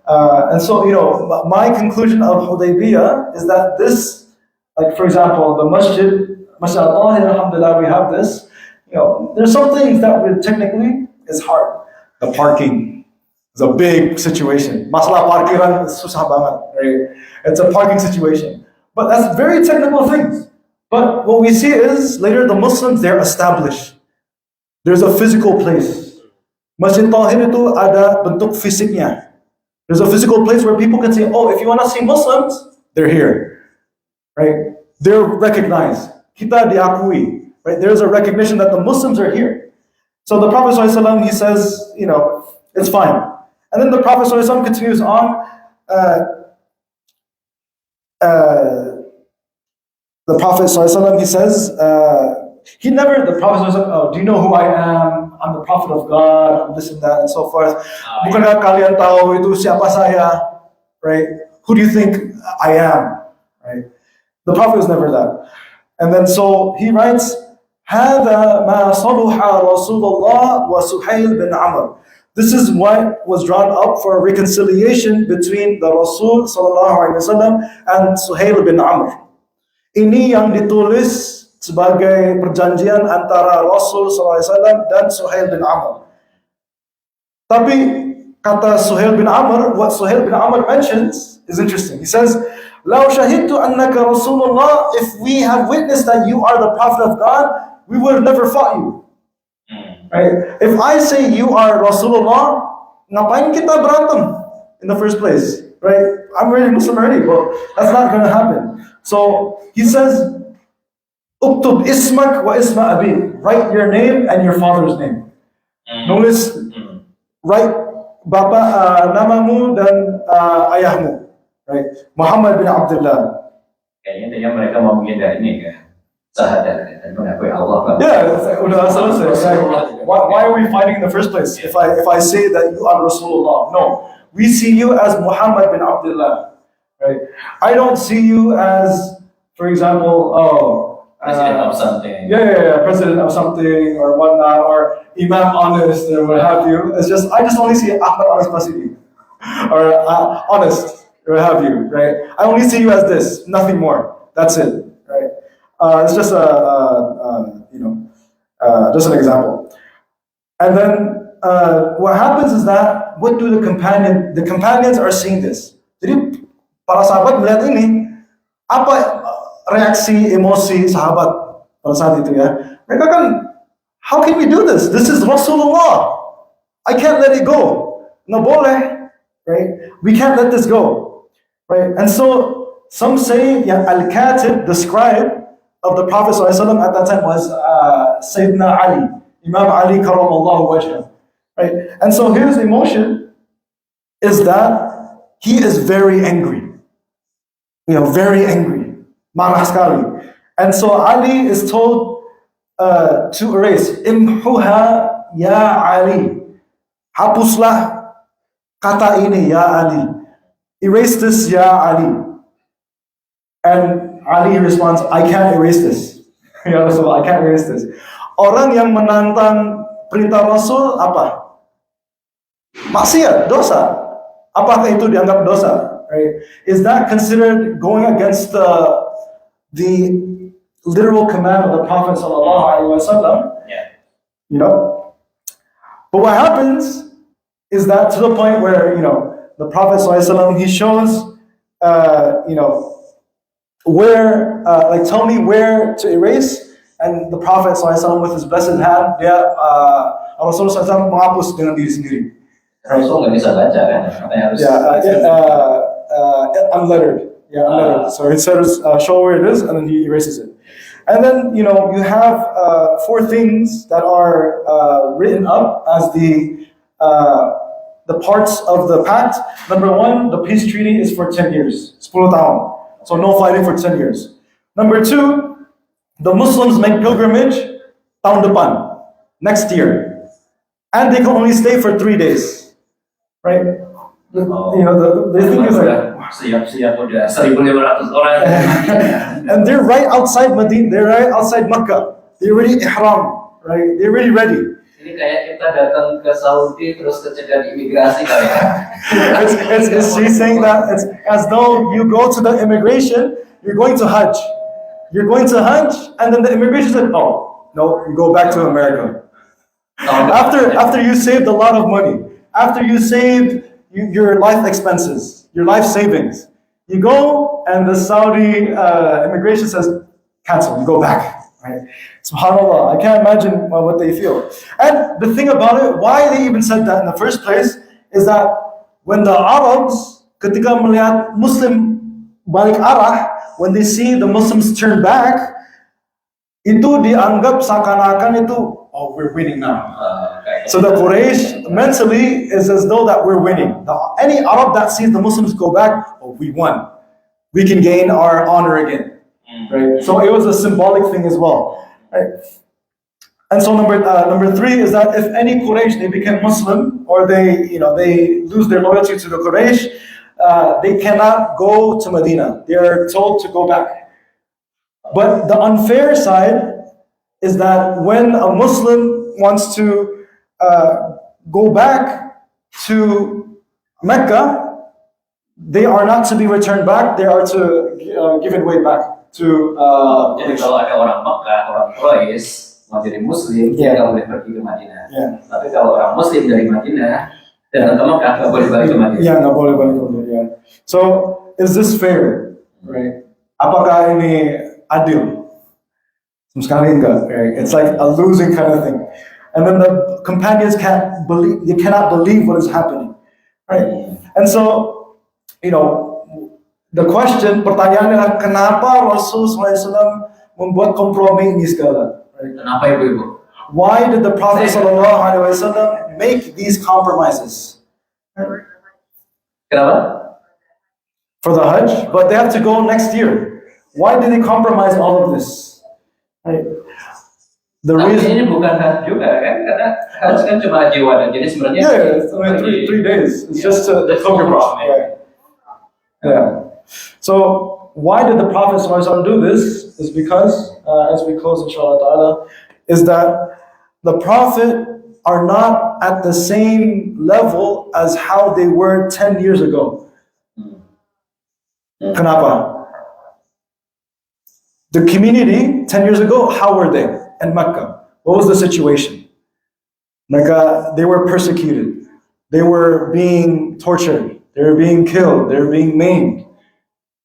And so, my conclusion of Hudaybiyah is that this, like for example, the Masjid al-Tahir, alhamdulillah, we have this. There's some things that technically is hard. The parking is a big situation. Masalah parkiran susah banget, right? It's a parking situation. But that's very technical things. But what we see is, later the Muslims, they're established. There's a physical place. Masjid al-Tahir itu ada bentuk fisiknya. There's a physical place where people can say, oh, if you want to see Muslims, they're here, right? They're recognized. Kita diakui, right? There's a recognition that the Muslims are here. So the Prophet ﷺ, he says, it's fine. And then the Prophet ﷺ continues on. The Prophet ﷺ, he says, the Prophet ﷺ, oh, do you know who I am? I'm the Prophet of God, this and that, and so forth. Bukankah kalian tahu itu siapa saya? Right? Who do you think I am? Right? The Prophet was never that. And then so he writes, هذا ما صلح رسول الله وسهيل بن عمرو. This is what was drawn up for a reconciliation between the Rasul sallallahu alaihi wasallam and Suhail bin Amr. Ini yang ditulis sebagai perjanjian antara Rasul sallallahu alaihi wasallam dan Suhail bin Amr. Tapi kata Suhail bin Amr, what Suhail bin Amr mentions is interesting. He says, لو شهدت أنك رسول الله, if we have witnessed that you are the Prophet of God, we would have never fought you. Right? If I say you are Rasulullah, ngapain kita berantem in the first place? Right? I'm already Muslim already, but that's not going to happen. So he says, Uktub ismak wa isma abi. Write your name and your father's name. Nulis, write bapa namamu dan ayahmu. Right? Muhammad bin Abdullah. Kayaknya mereka mau menghindari ini kan. Sahadat dan mengakui Allah. Yeah, udah selesai. Why are we fighting in the first place? If I say that you are Rasulullah, no. We see you as Muhammad bin Abdullah. Right? I don't see you as, for example, president of something. Yeah, president of something or whatnot, or Imam Honest or what have you. I just only see Ahmad Honest Basidi or Honest or what have you, right? I only see you as this, nothing more. That's it, right? It's just just an example. And then what happens is that what do the companions are seeing this. Jadi para sahabat melihat ini, apa reaksi emosi sahabat pada saat itu ya? Mereka kan, how can we do this? This is Rasulullah. I can't let it go. No boleh, right? We can't let this go, right? And so some say, Al-Katib, the scribe of the Prophet ﷺ at that time was Sayyidina Ali, Imam Ali karamallahu wajhah, right? And so his emotion is that he is very angry, very angry, marah sekali. And so Ali is told to erase, Imhuha ya Ali, hapuslah kata ini ya Ali, erase this ya Ali. And Ali responds, I can't erase this. Ya Rasulullah, I can't erase this. Orang yang menantang perintah Rasul apa? Maksiat, dosa. Apakah itu dianggap dosa? Right? Is that considered going against the literal command of the Prophet sallallahu alaihi wasallam? Yeah. But what happens is that to the point where the Prophet sallallahu alaihi wasallam, he shows tell me where to erase. And the Prophet SAW with his blessed hand, Rasulullah SAW menghapus dengan diri sendiri. Rasul nggak bisa baca kan? Apa yang harus? Unlettered. Yeah, unlettered. So it says, show where it is, and then he erases it. And then, you have 4 things that are written up as the parts of the pact. Number 1, the peace treaty is for 10 years. 10 tahun. So no fighting for 10 years. Number 2, the Muslims make pilgrimage tahun depan, next year. And they can only stay for 3 days. Right? The thing is like, siap-siap udah 1.500 orang. and they're right outside Medina, they're right outside Makkah. They're already ihram, right? They're already ready. Ini kayak kita datang ke Saudi terus kecegat imigrasi kali ya. She's saying that it's as though you go to the immigration, you're going to Hajj. You're going to Hajj, and then the immigration said, oh, no, you go back to America. After you saved a lot of money, after you saved your life expenses, your life savings, you go and the Saudi immigration says, cancel, you go back. Right? SubhanAllah, I can't imagine what they feel. And the thing about it, why they even said that in the first place, is that when the Arabs, ketika melihat Muslim balik arah, when they see the Muslims turn back, itu dianggap seakan-akan itu, oh, we're winning now. So the Quraysh mentally is as though that we're winning. Any Arab that sees the Muslims go back, oh, we won. We can gain our honor again. Right? So it was a symbolic thing as well. Right? And so number 3 is that if any Quraysh, they become Muslim, or they lose their loyalty to the Quraysh, they cannot go to Medina. They are told to go back. But the unfair side is that when a Muslim wants to go back to Mecca, they are not to be returned back. They are to given way back to. Jadi kalau ada orang Mekah, orang Quraisy mau jadi Muslim, dia nggak boleh pergi ke Madinah. Tapi kalau orang Muslim dari Madinah datang ke Mekah, nggak boleh balik ke Madinah. Nggak boleh balik ke Madinah. So is this fair? Right? Apakah ini adil? Sama sekali enggak. Right? It's like a losing kind of thing. And then the companions cannot believe what is happening. Right? And so, the question, pertanyaannya adalah kenapa Rasulullah SAW membuat kompromi ini segala? Right? Kenapa ibu-ibu? Why did the Prophet SAW make these compromises? Kenapa? For the Hajj, but they have to go next year. Why did they compromise all of this? Right? The Tapi reason. ini bukan Hajj juga kan? Karena Hajj kan cuma haji wada. Jadi sebenarnya It's only three days. It's just the pilgrimage. Yeah. So why did the Prophet ﷺ do this? Is because, as we close inshallah ta'ala, is that the Prophet are not at the same level as how they were 10 years ago. Kenapa? The community 10 years ago, how were they in Mecca? What was the situation? Mecca, they were persecuted. They were being tortured. They were being killed. They were being maimed.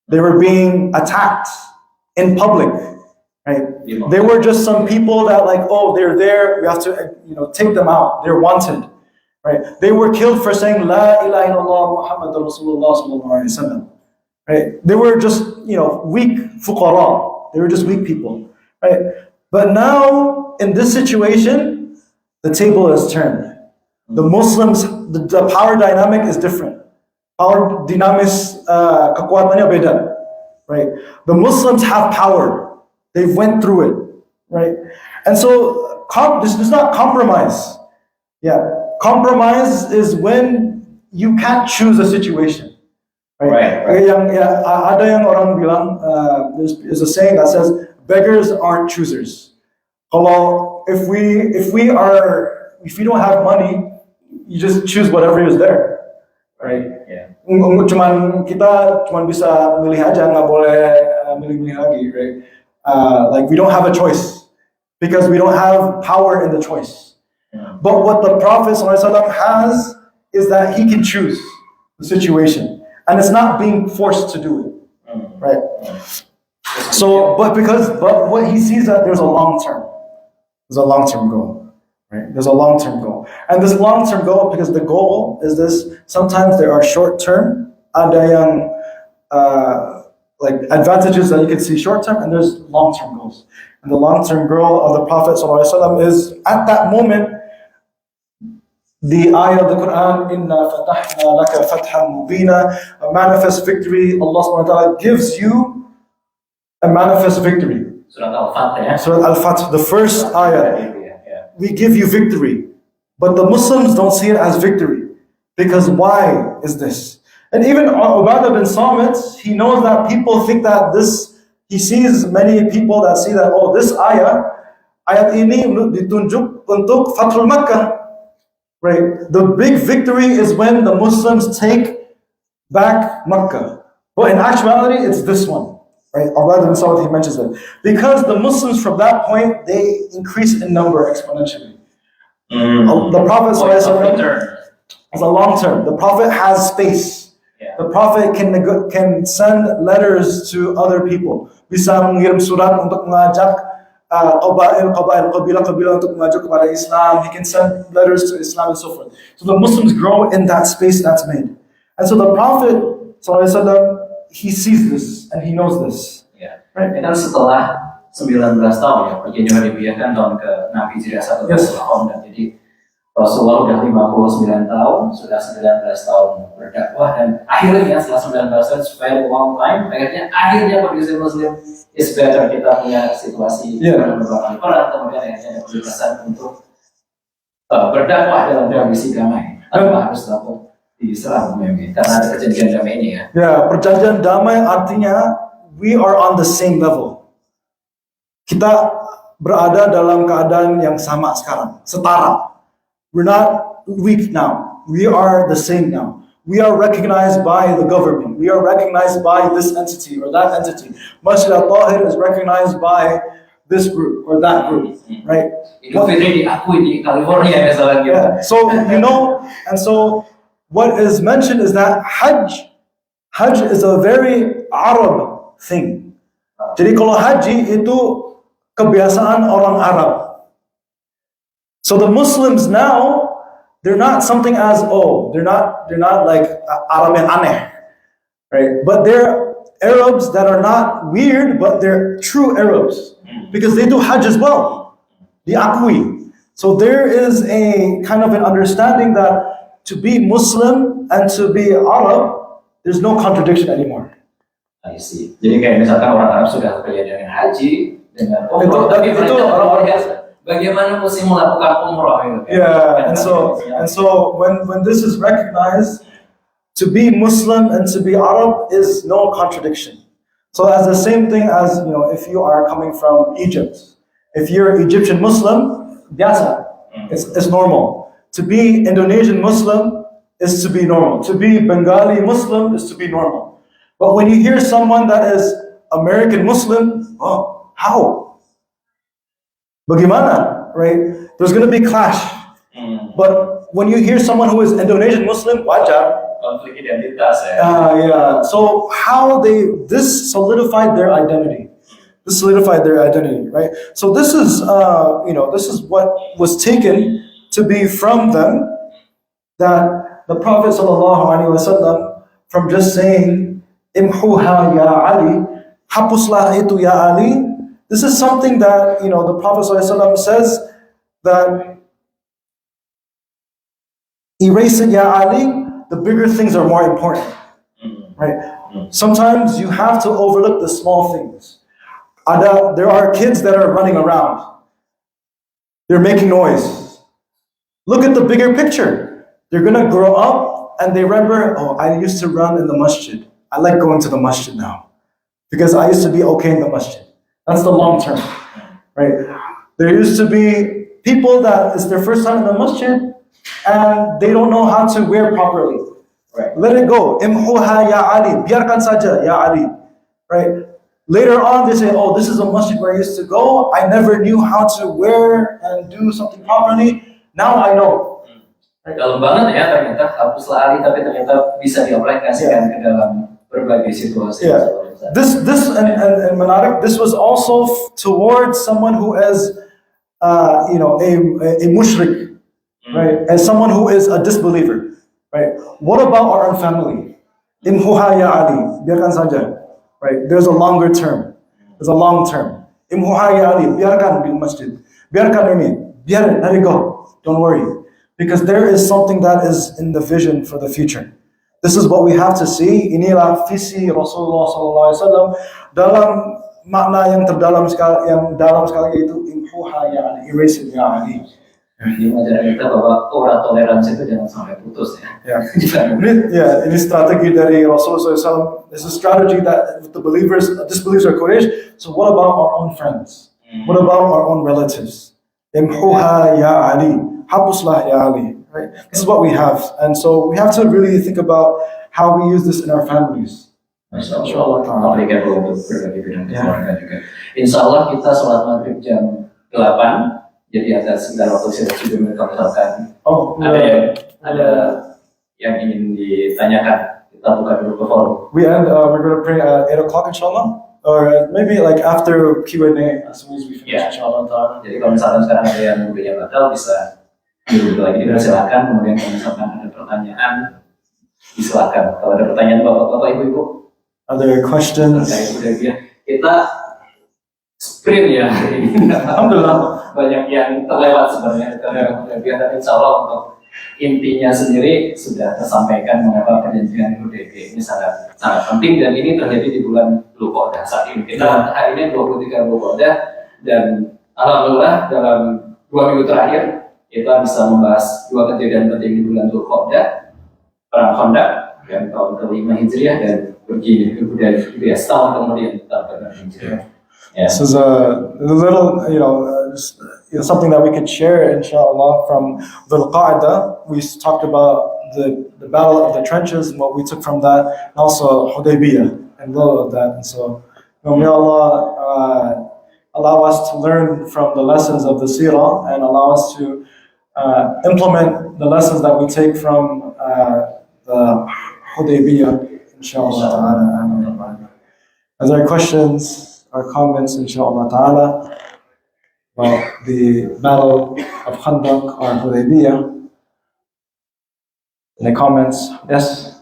They were being attacked in public, right? They were just some people that they're there, we have to, take them out. They're wanted, right? They were killed for saying, La ilaha illallah Muhammadur Rasulullah sallallahu alaihi wasallam, right? They were just, weak fuqara. They were just weak people, right? But now, in this situation, the table has turned. The Muslims, the power dynamic is different. Power dinamis kekuatannya beda, right? The Muslims have power. They've went through it, right? And so this is not compromise. Yeah, compromise is when you can't choose a situation, right? Ada yang orang bilang, there's a saying that says, beggars aren't choosers. If you don't have money, you just choose whatever is there. Right? Yeah. Kita cuma bisa milih aja, nggak boleh milih-milih lagi, right? We don't have a choice because we don't have power in the choice. Yeah. But what the Prophet ﷺ has is that he can choose the situation, and it's not being forced to do it, right? So, but what he sees that there's a long-term goal, right? There's a long-term goal, and this long-term goal, because the goal is this. Sometimes there are short-term, ada yang like advantages that you can see short-term, and there's long-term goals. And the long-term goal of the Prophet ﷺ is at that moment. The ayah of the Quran, Inna fatahna laka fathan mubina, a manifest victory. Allah subhanahu wa ta'ala gives you a manifest victory. Surat Al-Fatih ya. Surah Al-Fatih, the first ayah. We give you victory. But the Muslims don't see it as victory. Because why is this? And even Ubadah bin Samit, he knows that people think that this, he sees many people that see that, oh, this ayat ini ditunjuk untuk Fathul Makkah. Right? The big victory is when the Muslims take back Makkah. But in actuality, it's this one. Right? Ubadah bin Samit, he mentions it. Because the Muslims from that point, they increase in number exponentially. The Prophet is a long term. The Prophet has space. Yeah. The Prophet can send letters to other people. Bisa mengirim surat untuk mengajak kabilah untuk mengajak kepada Islam. He can send letters to Islam and so forth. So the Muslims grow in that space that's made. And so the Prophet ﷺ, he sees this and he knows this. Ya. Right. Dan setelah 19 tahun ya, perjanjian Hudaybiyah kan tahun ke-6 Hijriah 1 tahun, dan jadi Rasulullah sudah 59 tahun, sudah 19 tahun berdakwah, dan akhirnya setelah 19 tahun, very long time, akhirnya kondisi Muslim is better. Kita punya situasi beberapa perang, kemudian akhirnya ada kebebasan untuk berdakwah dalam kondisi damai. Tanpa harus takut diserang mungkin, karena ada perjanjian damai ini ya. Ya, perjanjian damai artinya we are on the same level. Kita berada dalam keadaan yang sama sekarang, setara. We're not weak now. We are the same now. We are recognized by the government. We are recognized by this entity or that entity. Masjid Al-Tahir is recognized by this group or that group, right? Idul Fitri diakui di California misalnya gitu. Yeah. So, and so what is mentioned is that Hajj is a very Arab thing. Jadi kalau haji itu kebiasaan orang Arab. So the Muslims now, they're not something as, they're not like Arab yang aneh, right? But they're Arabs that are not weird, but they're true Arabs. Because they do Hajj as well. Diakui. So there is a kind of an understanding that to be Muslim and to be Arab, there's no contradiction anymore. I see. Jadi kayak misalkan orang Arab sudah bekerja dengan haji, dengan tapi itu orang biasa. Bagaimana mesti melakukan umroh itu? Yeah, and so when this is recognized, to be Muslim and to be Arab is no contradiction. So as the same thing as, if you are coming from Egypt, if you're Egyptian Muslim, biasa, it's normal. To be Indonesian Muslim is to be normal. To be Bengali Muslim is to be normal. But when you hear someone that is American Muslim, how? Bagaimana, right? There's going to be clash. But when you hear someone who is Indonesian Muslim, wajar. Konflik identitas ya. Yeah. So this solidified their identity. This solidified their identity, right? So this is, this is what was taken to be from them, that the Prophet ﷺ, from just saying, Imhuha ya Ali, hapuslah itu ya Ali, this is something that, the Prophet ﷺ says that erase it, Ya Ali, the bigger things are more important, right? Sometimes you have to overlook the small things. There are kids that are running around. They're making noise. Look at the bigger picture. They're going to grow up and they remember, I used to run in the masjid. I like going to the masjid now because I used to be okay in the masjid. That's the long term, right? There used to be people that it's their first time in the masjid and they don't know how to wear properly. Right. Let it go. Imhuha ya Ali. Biarkan saja ya Ali. Right? Later on they say, this is a masjid where I used to go. I never knew how to wear and do something properly. Now I know. Dalam banget ya ternyata hapuslah Ali, tapi ternyata bisa diaplikasikan ke dalam berbagai situasi. Yeah. This and Manarik, this was also towards someone who is, a mushrik, right? As someone who is a disbeliever, right? What about our own family? Imhuha ya Ali, biarkan saja, right? There's a longer term. There's a long term. Imhuha ya Ali, biarkan di masjid. Biarkan ini, biarin, let it go. Don't worry. Because there is something that is in the vision for the future. This is what we have to see. Inilah visi Rasulullah SAW dalam makna yang terdalam sekali, yang dalam sekali yaitu imhuha ya Ali, erase it ya Ali. Ini mengajarkan kita bahwa orang toleransi itu jangan sampai putus ya. Ini strategi dari Rasulullah SAW. It's a strategy that the believers, disbelievers are Quraysh. So what about our own friends? What about our own relatives? Imhuha ya Ali, hapuslah ya Ali. Right? This is what we have, and so we have to really think about how we use this in our families. Insya Allah, applicable untuk berbagai bidang keluarga juga. Insya Allah kita sholat maghrib jam 8. Jadi ada segala waktu sudah mereka misalkan. Ada yang ingin ditanyakan. Kita buka dulu ke forum. We're going to pray at 8 o'clock inshallah, or maybe like after Q&A as soon as we finish inshallah. Jadi kalau misalkan sekarang ada yang mobilnya batal bisa dulu lagi dipersilakan. Kemudian kalau misalkan ada pertanyaan disilakan. Kalau ada pertanyaan bapak-bapak, ibu-ibu, other questions? Kita sprint ya hari ini. Alhamdulillah banyak yang terlewat sebenarnya. Tapi insya Allah untuk intinya sendiri sudah tersampaikan mengapa perjanjian Hudaybiyah ini sangat penting, dan ini terjadi di bulan Dzulqa'dah saat ini. Kita hari ini 23 Dzulqa'dah, dan alhamdulillah dalam 2 minggu terakhir kita bisa membahas 2 kejadian penting di bulan Dzulqa'dah, perang Khandaq yang tahun ke-5 Hijriah dan pergi ke Hudaybiyah setahun kemudian tahun ke-6 Hijriah. This is a little, something that we could share, inshallah, from Dhul Qa'dah. We talked about the battle of the trenches and what we took from that, and also Hudaybiyah and little of that. And so, may Allah allow us to learn from the lessons of the seerah and allow us to implement the lessons that we take from the Hudaybiyah, inshallah. Are there questions or comments, inshallah ta'ala, about the battle of Khandaq or Hudaybiyah? Any comments? Yes?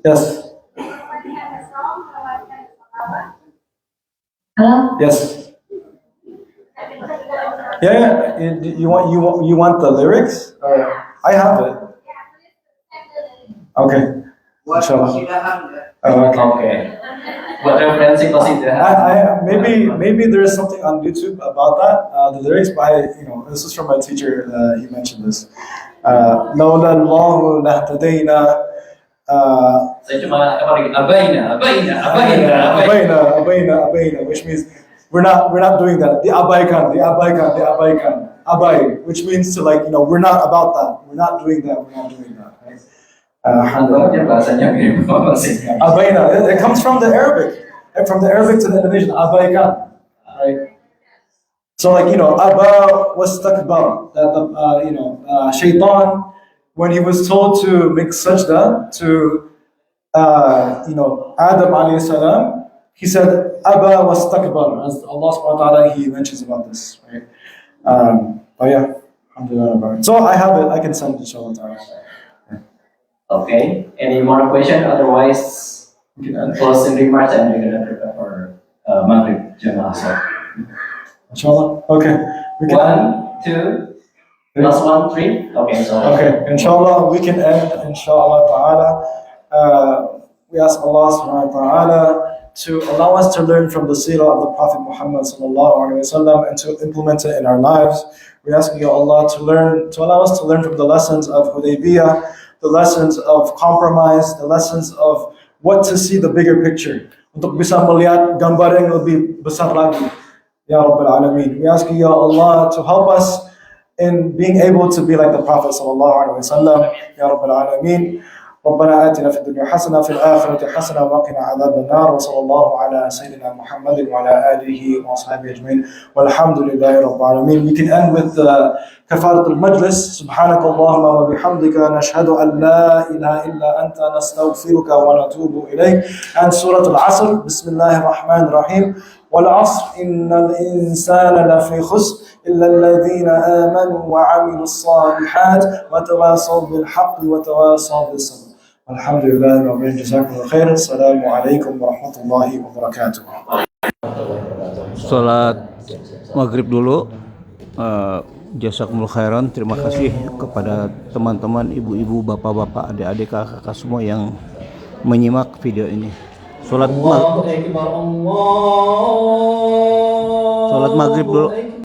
Yes. Hello? Yes. Yeah. You want the lyrics? I have it. Okay. Inshallah. Okay. Buat referensi konsideran. Maybe there is something on YouTube about that, the lyrics. But this is from my teacher. He mentioned this. لولا الله لاهتدينا. Saya cuma abaina, which means we're not doing that. The abaikan, abai, which means to we're not about that. We're not doing that. Right? Abaina. It comes from the Arabic, from the Arabic to the Indonesian. Abaikan, right? So Abba was takbar. That Shaitan, when he was told to make sajda to Adam alayhi salam, he said Abba was takbar, as Allah subhanahu wa ta'ala he mentions about this, right? Alhamdulillah. So I have it. I can send it inshallah ta'ala. Okay. Any more question? Otherwise, closing remarks, and we're gonna prepare for Maghrib Jamaah. Inshallah. Okay. 1, 2, last 1, 3. Okay. So. Okay. Inshallah, we can end. Inshallah ta'ala. We ask Allah subhanahu wa ta'ala to allow us to learn from the seerah of the Prophet Muhammad sallallahu alaihi wasallam and to implement it in our lives. We ask Ya Allah to allow us to learn from the lessons of Hudaybiyah, the lessons of compromise, the lessons of what to see the bigger picture. Untuk bisa melihat gambar yang lebih besar lagi. Ya Rabbil Alameen. We ask Ya Allah to help us in being able to be like the Prophet sallallahu alaihi wasallam. Ya Rabbil Alameen. ربنا آتنا في الدنيا حسنة وفي الآخرة حسنة وقنا عذاب النار وصلى الله على سيدنا محمد وعلى آله وأصحابه أجمعين والحمد لله رب العالمين. We can end with كفارة المجلس. سبحانك اللهم وبحمدك نشهد أن لا إله إلا أنت نستغفرك ونتوب إليك. And سورة العصر. بسم الله الرحمن الرحيم. والعصر إن الإنسان لفي خسر إلا الذين آمنوا وعملوا الصالحات وتواصوا بالحق وتواصوا بالصبر. الحمد لله رب العالمين. جزاكم الله خير. السلام عليكم ورحمة الله وبركاته. Salat maghrib dulu. Jazakumullah khairan. Terima kasih kepada teman-teman, ibu-ibu, bapak-bapak, adik-adik, kakak-kakak semua yang menyimak video ini. Salat maghrib dulu.